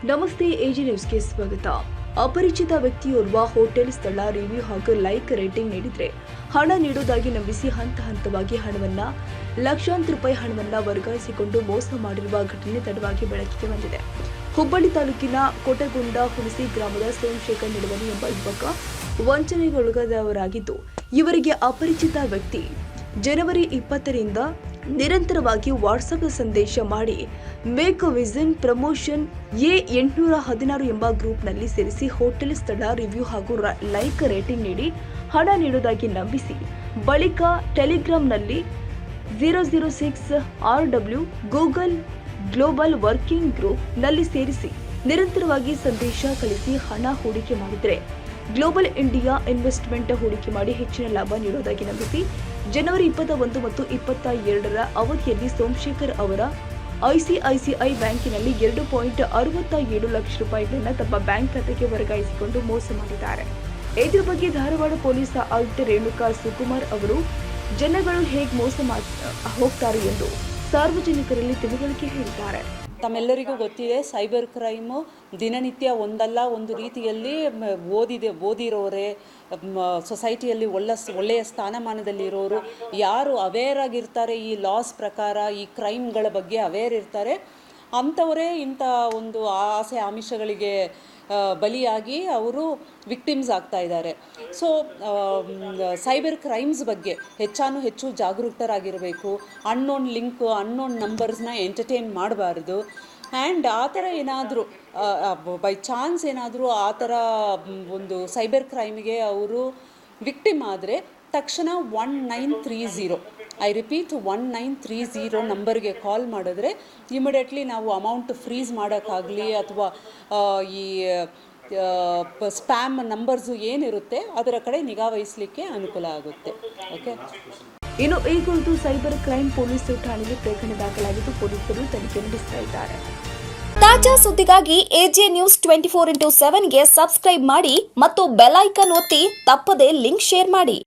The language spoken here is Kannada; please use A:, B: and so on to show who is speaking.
A: ನಮಸ್ತೆ, ಎಜಿ ನ್ಯೂಸ್ಗೆ ಸ್ವಾಗತ. ಅಪರಿಚಿತ ವ್ಯಕ್ತಿಯೋರ್ವ ಹೋಟೆಲ್ ಸ್ಥಳ ರಿವ್ಯೂ ಹಾಗೂ ಲೈಕ್ ರೇಟಿಂಗ್ ನೀಡಿದ್ರೆ ಹಣ ನೀಡುವುದಾಗಿ ನಂಬಿಸಿ ಹಂತ ಹಂತವಾಗಿ ಲಕ್ಷಾಂತರ ರೂಪಾಯಿ ಹಣವನ್ನ ವರ್ಗಾಯಿಸಿಕೊಂಡು ಮೋಸ ಮಾಡಿರುವ ಘಟನೆ ತಡವಾಗಿ ಬೆಳಕಿಗೆ ಬಂದಿದೆ. ಹುಬ್ಬಳ್ಳಿ ತಾಲೂಕಿನ ಕೋಟಗುಂಡ ಹುಣಸಿ ಗ್ರಾಮದ ಸೋಮಶೇಖರ್ ನಿಡುವನಿ ಎಂಬ ಯುವಕ ವಂಚನೆಗೊಳಗಾದವರಾಗಿದ್ದು, ಇವರಿಗೆ ಅಪರಿಚಿತ ವ್ಯಕ್ತಿ ಜನವರಿ 20ರಿಂದ ನಿರಂತರವಾಗಿ ವಾಟ್ಸ್ಆಪ್ ಸಂದೇಶ ಮಾಡಿ ಮೇಕ್ ವಿಷನ್ ಪ್ರಮೋಷನ್ A816 ಎಂಬ ಗ್ರೂಪ್ನಲ್ಲಿ ಸೇರಿಸಿ ಹೋಟೆಲ್ ಸ್ಥಳ ರಿವ್ಯೂ ಹಾಗೂ ಲೈಕ್ ರೇಟಿಂಗ್ ನೀಡಿ ಹಣ ನೀಡುವುದಾಗಿ ನಂಬಿಸಿ ಬಳಿಕ ಟೆಲಿಗ್ರಾಂನಲ್ಲಿ 006 RW Google global working group ನಲ್ಲಿ ಸೇರಿಸಿ ನಿರಂತರವಾಗಿ ಸಂದೇಶ ಕಳಿಸಿ ಹಣ ಹೂಡಿಕೆ ಮಾಡಿದರೆ ಗ್ಲೋಬಲ್ ಇಂಡಿಯಾ ಇನ್ವೆಸ್ಟ್ಮೆಂಟ್ ಹೂಡಿಕೆ ಮಾಡಿ ಹೆಚ್ಚಿನ ಲಾಭ ನೀಡುವುದಾಗಿ ನಂಬಿಸಿ ಜನವರಿ 21 ಮತ್ತು 22ರ ಅವಧಿಯಲ್ಲಿ ಸೋಮಶೇಖರ್ ಅವರ ICICI ಬ್ಯಾಂಕಿನಲ್ಲಿ 2.67 ಲಕ್ಷ ರೂಪಾಯಿಗಳನ್ನು ತಮ್ಮ ಬ್ಯಾಂಕ್ ಖಾತೆಗೆ ವರ್ಗಾಯಿಸಿಕೊಂಡು ಮೋಸ ಮಾಡಿದ್ದಾರೆ. ಇದರ ಬಗ್ಗೆ ಧಾರವಾಡ ಪೊಲೀಸ್ ಆಯುಕ್ತ ರೇಣುಕಾ ಸುಕುಮಾರ್ ಅವರು ಜನಗಳು ಹೇಗೆ ಮೋಸ ಹೋಗ್ತಾರೆ ಎಂದು ಸಾರ್ವಜನಿಕರಲ್ಲಿ ತಿಳುವಳಿಕೆ ಹೇಳಿದ್ದಾರೆ.
B: ತಮ್ಮೆಲ್ಲರಿಗೂ ಗೊತ್ತಿದೆ, ಸೈಬರ್ ಕ್ರೈಮು ದಿನನಿತ್ಯ ಒಂದಲ್ಲ ಒಂದು ರೀತಿಯಲ್ಲಿ ಓದಿರೋರೆ, ಸೊಸೈಟಿಯಲ್ಲಿ ಒಳ್ಳೆಯ ಸ್ಥಾನಮಾನದಲ್ಲಿರೋರು, ಯಾರು ಅವೇರ್ ಆಗಿರ್ತಾರೆ, ಈ ಲಾಸ್ ಪ್ರಕಾರ ಈ ಕ್ರೈಮ್ಗಳ ಬಗ್ಗೆ ಅವೇರ್ ಇರ್ತಾರೆ, ಅಂಥವರೇ ಇಂಥ ಒಂದು ಆಸೆ ಆಮಿಷಗಳಿಗೆ ಬಲಿಯಾಗಿ ಅವರು ವಿಕ್ಟಿಮ್ಸ್ ಆಗ್ತಾ ಇದ್ದಾರೆ. ಸೊ ಸೈಬರ್ ಕ್ರೈಮ್ಸ್ ಬಗ್ಗೆ ಹೆಚ್ಚು ಜಾಗರೂಕರಾಗಿರಬೇಕು. ಅನ್ನೋನ್ ಲಿಂಕ್, ಅನ್ನೋನ್ ನಂಬರ್ಸ್ನ ಎಂಟರ್ಟೈನ್ ಮಾಡಬಾರ್ದು. ಆ್ಯಂಡ್ ಆ ಥರ ಏನಾದರೂ ಬೈ ಚಾನ್ಸ್ ಏನಾದರೂ ಆ ಥರ ಒಂದು ಸೈಬರ್ ಕ್ರೈಮಿಗೆ ಅವರು ವಿಕ್ಟಿಮ್ ಆದರೆ ತಕ್ಷಣ 1930 ಐ ರಿಪೀಟ್ 1930 ನಂಬರ್ಗೆ ಕಾಲ್ ಮಾಡಿದ್ರೆ ಇಮಿಡಿಯೇಟ್ಲಿ ನಾವು ಅಮೌಂಟ್ ಫ್ರೀಸ್ ಮಾಡೋಕ್ಕಾಗಲಿ ಅಥವಾ ಈ ಸ್ಪ್ಯಾಮ್ ನಂಬರ್ಸು ಏನಿರುತ್ತೆ ಅದರ ಕಡೆ ನಿಗಾ ವಹಿಸಲಿಕ್ಕೆ ಅನುಕೂಲ ಆಗುತ್ತೆ. ಓಕೆ.
A: ಇನ್ನು ಈ ಕುರಿತು ಸೈಬರ್ ಕ್ರೈಮ್ ಪೊಲೀಸ್ ಠಾಣೆಗೆ ಪ್ರಕರಣ ದಾಖಲಾಗಿದ್ದು ಪೊಲೀಸರು ತನಿಖೆ ನಡೆಸ್ತಾ ಇದ್ದಾರೆ.
C: ತಾಜಾ ಸುದ್ದಿಗಾಗಿ ಎಜೆ ನ್ಯೂಸ್ 24x7ಗೆ ಸಬ್ಸ್ಕ್ರೈಬ್ ಮಾಡಿ ಮತ್ತು ಬೆಲ್ ಐಕಾನ್ ಒತ್ತಿ ತಪ್ಪದೇ ಲಿಂಕ್ ಶೇರ್ ಮಾಡಿ.